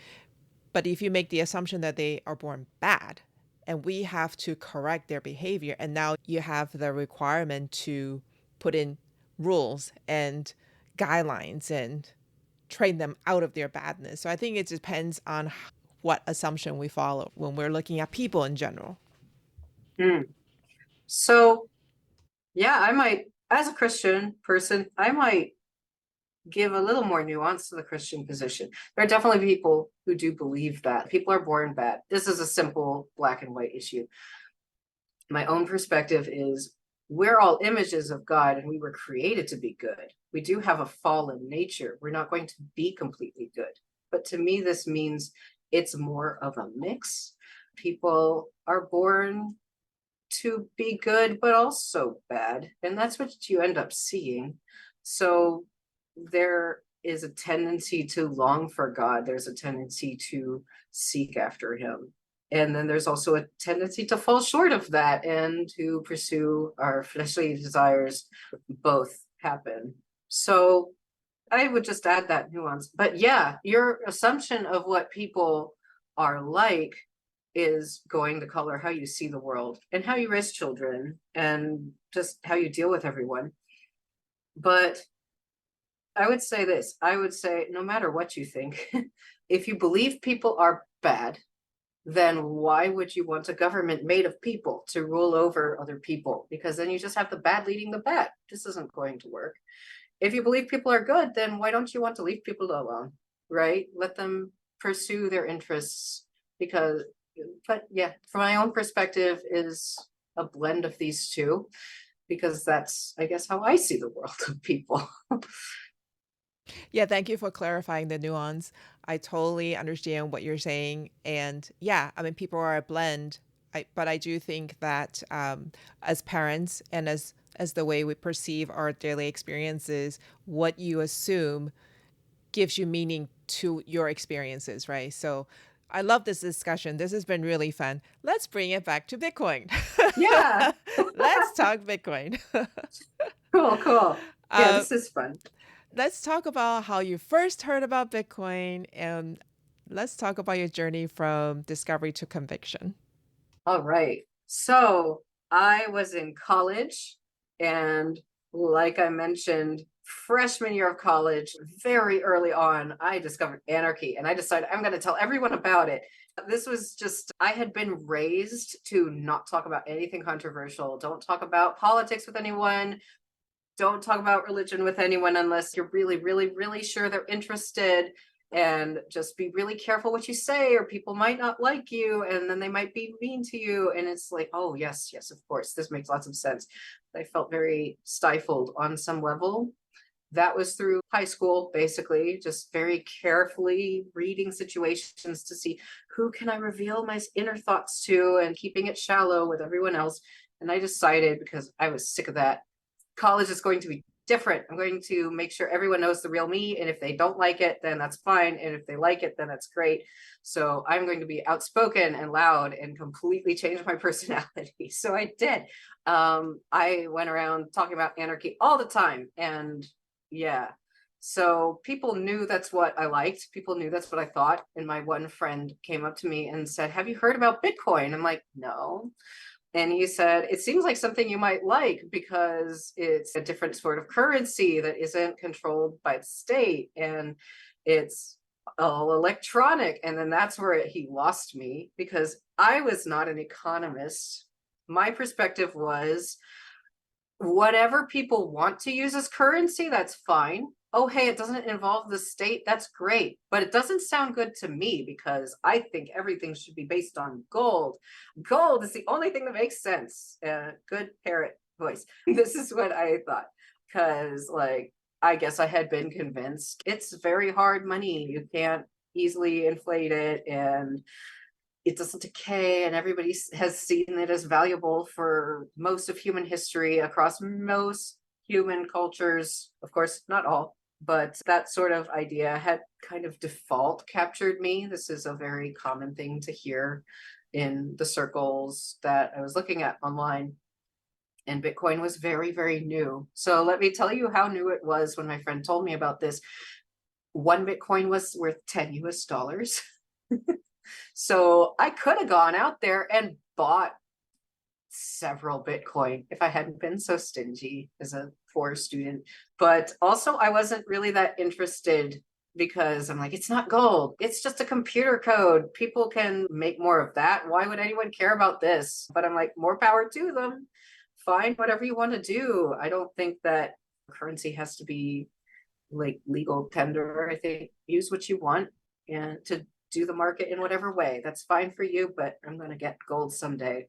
But if you make the assumption that they are born bad and we have to correct their behavior, and now you have the requirement to put in rules and guidelines and train them out of their badness. So I think it depends on what assumption we follow when we're looking at people in general. Hmm. So, yeah, I might, as a Christian person, I might give a little more nuance to the Christian position. There are definitely people who do believe that people are born bad. This is a simple black and white issue. My own perspective is we're all images of God and we were created to be good. We do have a fallen nature. We're not going to be completely good. But to me, this means it's more of a mix. People are born to be good, but also bad. And that's what you end up seeing. So there is a tendency to long for God, there's a tendency to seek after Him. And then there's also a tendency to fall short of that and to pursue our fleshly desires. Both happen. So I would just add that nuance. But yeah, your assumption of what people are like is going to color how you see the world and how you raise children and just how you deal with everyone. But I would say this, I would say no matter what you think, if you believe people are bad, then why would you want a government made of people to rule over other people? Because then you just have the bad leading the bad. This isn't going to work. If you believe people are good, then why don't you want to leave people alone, right? Let them pursue their interests. Because, but yeah, from my own perspective, is a blend of these two, because that's, I guess, how I see the world of people. Yeah, thank you for clarifying the nuance. I totally understand what you're saying. And yeah, I mean, people are a blend. But I do think that as parents and as the way we perceive our daily experiences, what you assume gives you meaning to your experiences, right? So I love this discussion. This has been really fun. Let's bring it back to Bitcoin. Yeah, Let's talk Bitcoin. cool. Yeah, uh, this is fun. let's talk about how you first heard about Bitcoin, and let's talk about your journey from discovery to conviction. All right. So I was in college, and like I mentioned, freshman year of college, very early on, I discovered anarchy and I decided I'm going to tell everyone about it. This was just, I had been raised to not talk about anything controversial. Don't talk about politics with anyone. Don't talk about religion with anyone unless you're really, really, really sure they're interested. And just be really careful what you say, or people might not like you and then they might be mean to you. And it's like, oh, yes, yes, of course, this makes lots of sense. I felt very stifled on some level. That was through high school, basically, just very carefully reading situations to see who can I reveal my inner thoughts to and keeping it shallow with everyone else. And I decided, because I was sick of that, college is going to be different. I'm going to make sure everyone knows the real me. And if they don't like it, then that's fine. And if they like it, then that's great. So I'm going to be outspoken and loud and completely change my personality. So I did. I went around talking about anarchy all the time. And yeah, so people knew that's what I liked. People knew that's what I thought. And my one friend came up to me and said, "Have you heard about Bitcoin?" I'm like, "No." And he said, "It seems like something you might like because it's a different sort of currency that isn't controlled by the state. And it's all electronic. And then that's where he lost me, because I was not an economist. My perspective was, whatever people want to use as currency, that's fine. Oh, hey, it doesn't involve the state. That's great. But it doesn't sound good to me, because I think everything should be based on gold. Gold is the only thing that makes sense. Good parrot voice. This is what I thought. Because, like, I guess I had been convinced it's very hard money. You can't easily inflate it, and it doesn't decay, and everybody has seen it as valuable for most of human history across most human cultures. Of course, not all, but that sort of idea had kind of default captured me. This is a very common thing to hear in the circles that I was looking at online. And Bitcoin was very, very new. So let me tell you how new it was when my friend told me about this. One Bitcoin was worth 10 US dollars. So I could have gone out there and bought several Bitcoin if I hadn't been so stingy as a poor student. But also, I wasn't really that interested, because I'm like, it's not gold. It's just a computer code. People can make more of that. Why would anyone care about this? But I'm like, more power to them. Find whatever you want to do. I don't think that currency has to be like legal tender. I think use what you want and to do the market in whatever way. That's fine for you, but I'm going to get gold someday.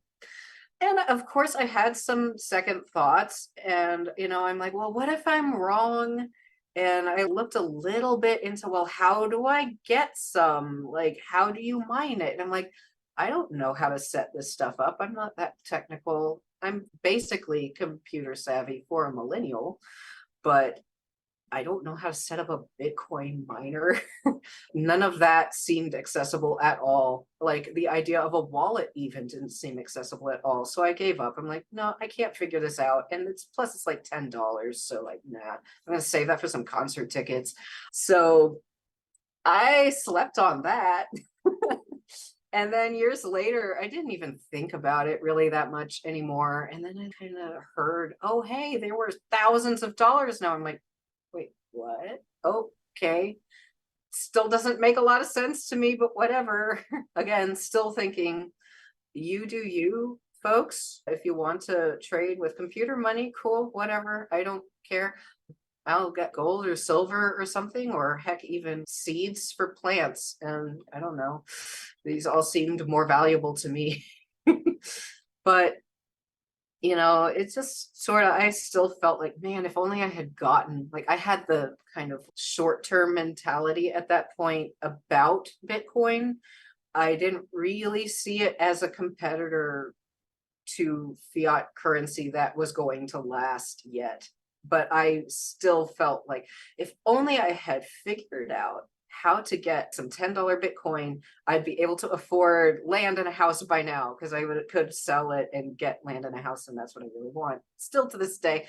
And of course, I had some second thoughts, and I'm like, well, what if I'm wrong? And I looked a little bit into, well, how do I get some? Like, how do you mine it? And I'm like, I don't know how to set this stuff up. I'm not that technical. I'm basically computer savvy for a millennial, but I don't know how to set up a Bitcoin miner. None of that seemed accessible at all. Like, the idea of a wallet even didn't seem accessible at all. So I gave up. I'm like, no, I can't figure this out. And it's like $10. So like, nah, I'm gonna save that for some concert tickets. So I slept on that. And then years later, I didn't even think about it really that much anymore. And then I kind of heard, oh, hey, there were thousands of dollars now. I'm like, wait, what? Okay. Still doesn't make a lot of sense to me, but whatever. Again, still thinking, you do you, folks. If you want to trade with computer money, cool, whatever. I don't care. I'll get gold or silver or something, or heck, even seeds for plants. And I don't know. These all seemed more valuable to me. But it's just sort of, I still felt like, man, if only I had gotten, like, I had the kind of short-term mentality at that point about Bitcoin. I didn't really see it as a competitor to fiat currency that was going to last yet. But I still felt like, if only I had figured out how to get some $10 Bitcoin, I'd be able to afford land and a house by now, because I could sell it and get land and a house, and that's what I really want. Still to this day.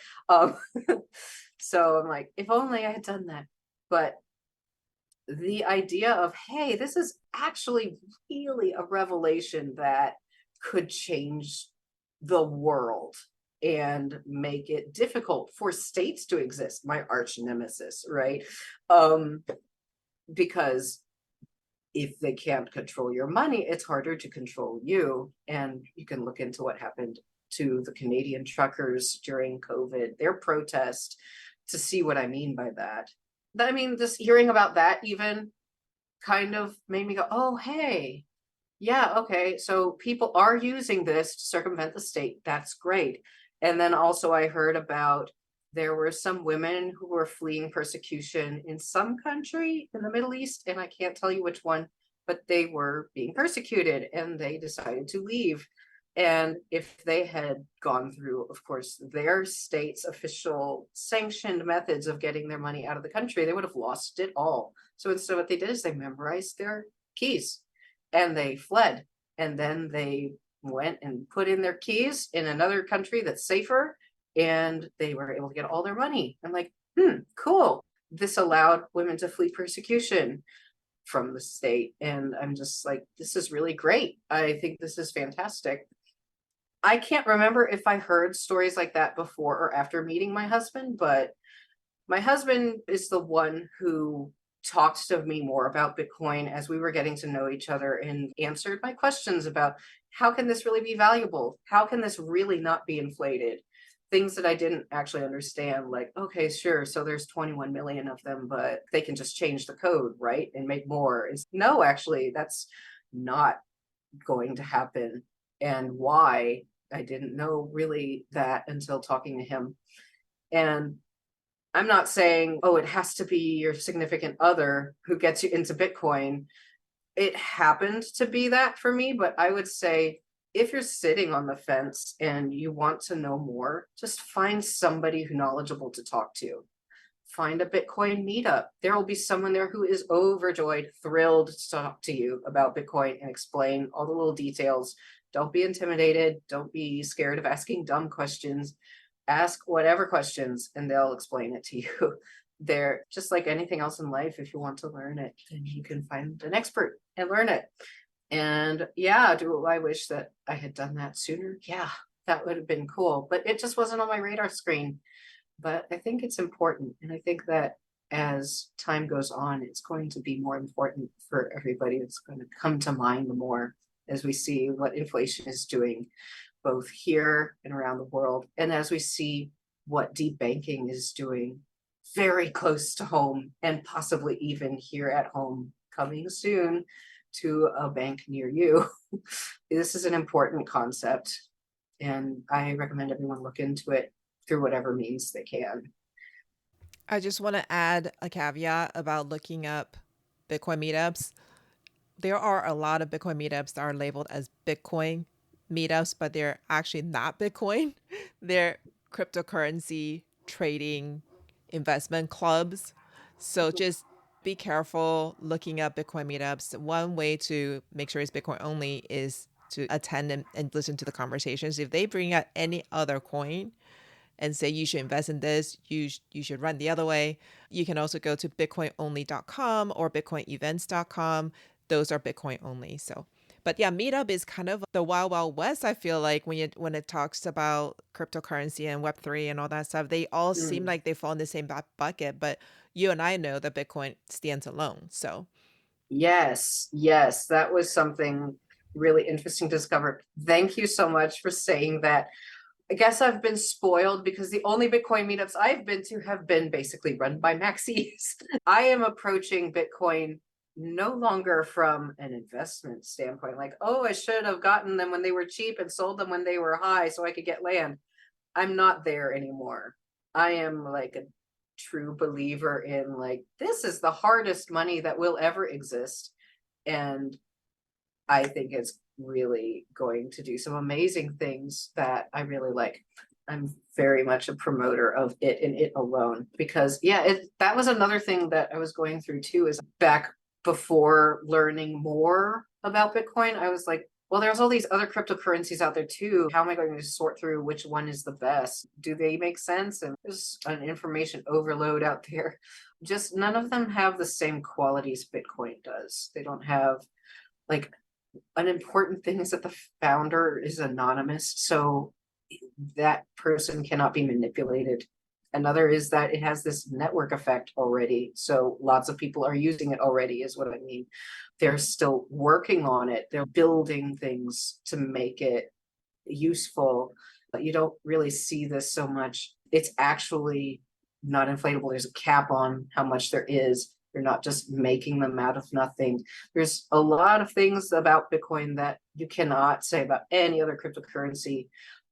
So I'm like, if only I had done that. But the idea of, hey, this is actually really a revelation that could change the world and make it difficult for states to exist, my arch nemesis, right? Because if they can't control your money, it's harder to control you. And you can look into what happened to the Canadian truckers during COVID, their protest, to see what I mean by that. I mean, just hearing about that even kind of made me go, oh, hey, yeah, okay, so people are using this to circumvent the state. That's great. And then also I heard about, there were some women who were fleeing persecution in some country in the Middle East, and I can't tell you which one, but they were being persecuted and they decided to leave. And if they had gone through, of course, their state's official sanctioned methods of getting their money out of the country, they would have lost it all. So instead, what they did is they memorized their keys and they fled. And then they went and put in their keys in another country that's safer, and they were able to get all their money. I'm like, cool. This allowed women to flee persecution from the state. And I'm just like, this is really great. I think this is fantastic. I can't remember if I heard stories like that before or after meeting my husband, but my husband is the one who talked to me more about Bitcoin as we were getting to know each other and answered my questions about how can this really be valuable? How can this really not be inflated? Things that I didn't actually understand, like, okay, sure, so there's 21 million of them, but they can just change the code, right? And make more. No, actually, that's not going to happen. And why? I didn't know really that until talking to him. And I'm not saying, oh, it has to be your significant other who gets you into Bitcoin. It happened to be that for me, but I would say if you're sitting on the fence and you want to know more, just find somebody who's knowledgeable to talk to. Find a Bitcoin meetup. There will be someone there who is overjoyed, thrilled to talk to you about Bitcoin and explain all the little details. Don't be intimidated. Don't be scared of asking dumb questions. Ask whatever questions and they'll explain it to you. They're just like anything else in life. If you want to learn it, then you can find an expert and learn it. And yeah, do I wish that I had done that sooner? Yeah, that would have been cool, but it just wasn't on my radar screen. But I think it's important. And I think that as time goes on, it's going to be more important for everybody. It's going to come to mind more as we see what inflation is doing, both here and around the world. And as we see what deep banking is doing very close to home and possibly even here at home coming soon to a bank near you. This is an important concept. And I recommend everyone look into it through whatever means they can. I just want to add a caveat about looking up Bitcoin meetups. There are a lot of Bitcoin meetups that are labeled as Bitcoin meetups, but they're actually not Bitcoin. They're cryptocurrency trading investment clubs. So just be careful looking up Bitcoin meetups. One way to make sure it's Bitcoin only is to attend and listen to the conversations. If they bring out any other coin and say you should invest in this, you should run the other way, you can also go to bitcoinonly.com or bitcoinevents.com. Those are Bitcoin only. So, but yeah, Meetup is kind of the wild, wild west. I feel like when it talks about cryptocurrency and Web3 and all that stuff, they all seem like they fall in the same bucket. But you and I know that Bitcoin stands alone. So Yes, that was something really interesting to discover. Thank you so much for saying that. I guess I've been spoiled because the only Bitcoin meetups I've been to have been basically run by maxis. I am approaching Bitcoin no longer from an investment standpoint, like, oh, I should have gotten them when they were cheap and sold them when they were high so I could get land. I'm not there anymore. I am like a true believer in like, this is the hardest money that will ever exist. And I think it's really going to do some amazing things that I really like. I'm very much a promoter of it and it alone because yeah, that was another thing that I was going through too, is back before learning more about Bitcoin, I was like, well, there's all these other cryptocurrencies out there too. How am I going to sort through which one is the best? Do they make sense? And there's an information overload out there. Just none of them have the same qualities Bitcoin does. They don't have like, an important thing is that the founder is anonymous, so that person cannot be manipulated. Another is that it has this network effect already, so lots of people are using it already, is what I mean. They're still working on it, they're building things to make it useful, but you don't really see this so much. It's actually not inflatable. There's a cap on how much there is. You're not just making them out of nothing. There's a lot of things about Bitcoin that you cannot say about any other cryptocurrency,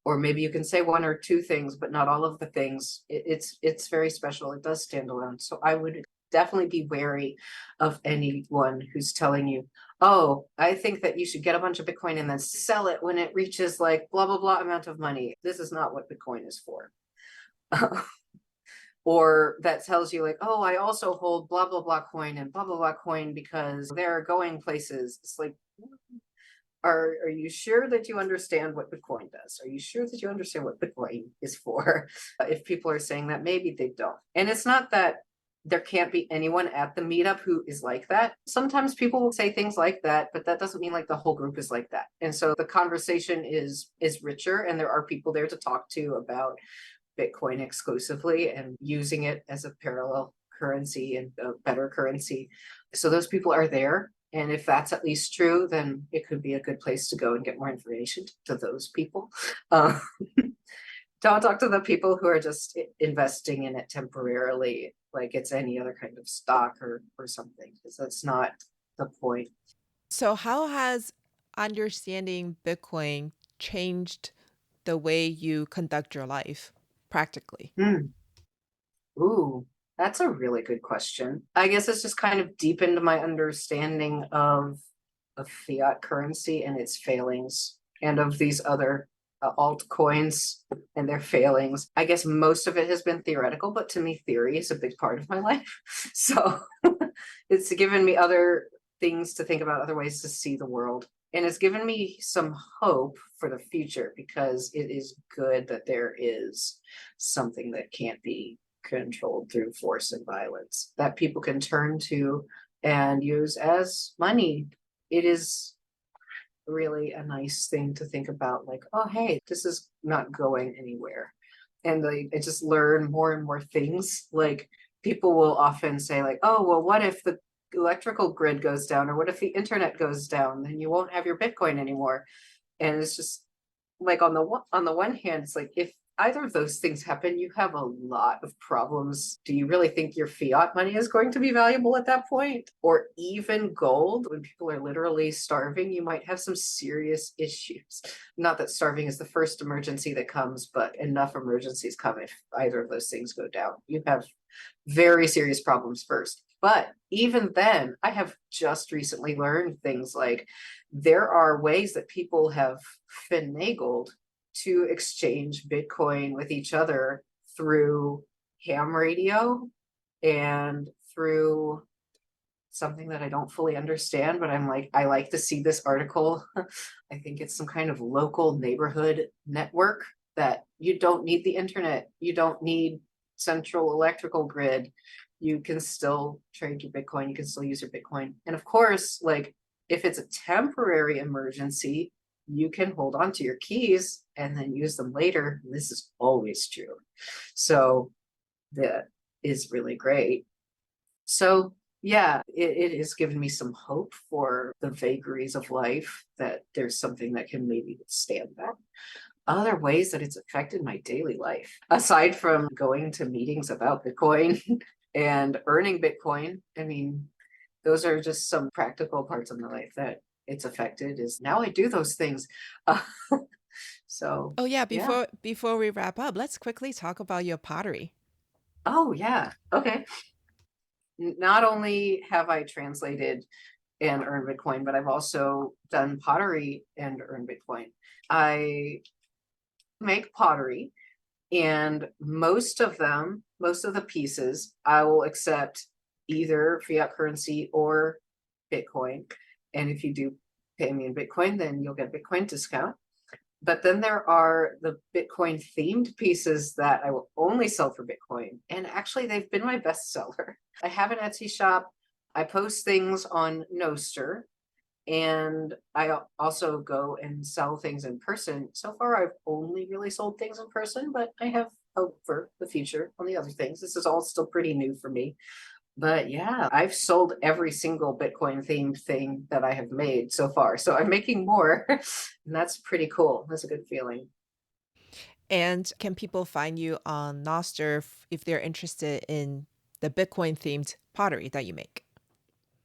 or maybe you can say one or two things, but not all of the things. It's very special. It does stand alone. So I would definitely be wary of anyone who's telling you, oh, I think that you should get a bunch of Bitcoin and then sell it when it reaches like blah, blah, blah amount of money. This is not what Bitcoin is for. Or that tells you like, oh, I also hold blah, blah, blah coin and blah, blah, blah coin because they're going places. It's like, are you sure that you understand what Bitcoin does? Are you sure that you understand what Bitcoin is for? If people are saying that, maybe they don't. And it's not that there can't be anyone at the meetup who is like that. Sometimes people will say things like that, but that doesn't mean like the whole group is like that. And so the conversation is richer, and there are people there to talk to about Bitcoin exclusively and using it as a parallel currency and a better currency. So those people are there. And if that's at least true, then it could be a good place to go and get more information to those people. Uh, don't talk to the people who are just investing in it temporarily, like it's any other kind of stock or something, because that's not the point. So, how has understanding Bitcoin changed the way you conduct your life practically? Hmm. Ooh, that's a really good question. I guess it's just kind of deepened my understanding of fiat currency and its failings, and of these other altcoins and their failings. I guess most of it has been theoretical, but to me, theory is a big part of my life. So it's given me other things to think about, other ways to see the world. And it's given me some hope for the future, because it is good that there is something that can't be controlled through force and violence that people can turn to and use as money. It is really a nice thing to think about, like, oh, hey, this is not going anywhere. And I just learn more and more things. Like, people will often say, like, oh, well, what if the electrical grid goes down, or what if the internet goes down? Then you won't have your Bitcoin anymore. And it's just like, on the one hand, it's like, if either of those things happen, you have a lot of problems. Do you really think your fiat money is going to be valuable at that point? Or even gold? When people are literally starving, you might have some serious issues. Not that starving is the first emergency that comes, but enough emergencies come if either of those things go down. You have very serious problems first. But even then, I have just recently learned things like, there are ways that people have finagled to exchange Bitcoin with each other through ham radio and through something that I don't fully understand, but I'm like, I like to see this article. I think it's some kind of local neighborhood network that you don't need the internet. You don't need central electrical grid. You can still trade your Bitcoin. You can still use your Bitcoin. And of course, like, if it's a temporary emergency, you can hold on to your keys and then use them later. This is always true. So that is really great. So yeah, it has given me some hope for the vagaries of life, that there's something that can maybe withstand that. Other ways that it's affected my daily life, aside from going to meetings about Bitcoin and earning Bitcoin, I mean, those are just some practical parts of my life that it's affected, is now I do those things. Uh, so Oh yeah, yeah. before we wrap up, let's quickly talk about your pottery. Oh yeah. Okay. Not only have I translated and earned Bitcoin, but I've also done pottery and earned Bitcoin. I make pottery, and most of the pieces, I will accept either fiat currency or Bitcoin. And if you do pay me in Bitcoin, then you'll get Bitcoin discount. But then there are the Bitcoin themed pieces that I will only sell for Bitcoin. And actually, they've been my best seller. I have an Etsy shop. I post things on Nostr, and I also go and sell things in person. So far, I've only really sold things in person, but I have hope for the future on the other things. This is all still pretty new for me. But yeah, I've sold every single Bitcoin themed thing that I have made so far. So I'm making more, and that's pretty cool. That's a good feeling. And can people find you on Nostr if they're interested in the Bitcoin themed pottery that you make?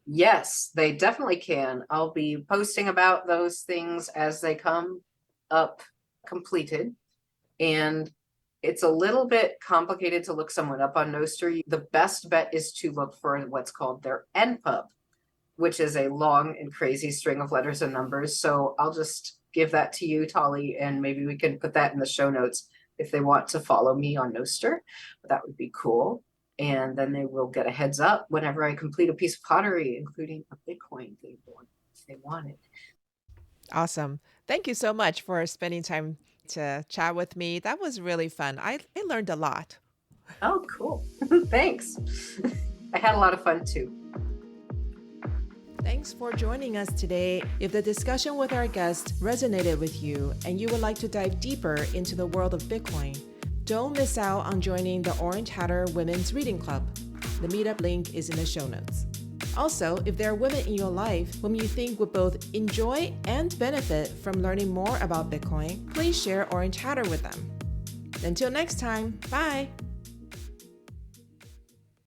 Yes, they definitely can. I'll be posting about those things as they come up completed. And it's a little bit complicated to look someone up on Nostr. The best bet is to look for what's called their npub, which is a long and crazy string of letters and numbers. So I'll just give that to you, Tolly, and maybe we can put that in the show notes if they want to follow me on Nostr. That would be cool. And then they will get a heads up whenever I complete a piece of pottery, including a Bitcoin thing if they want it. Awesome. Thank you so much for spending time to chat with me. That was really fun. I learned a lot. Oh, cool. Thanks. I had a lot of fun too. Thanks for joining us today. If the discussion with our guest resonated with you and you would like to dive deeper into the world of Bitcoin, don't miss out on joining the Orange Hatter Women's Reading Club. The meetup link is in the show notes. Also, if there are women in your life whom you think would both enjoy and benefit from learning more about Bitcoin, please share Orange Hatter with them. Until next time, bye!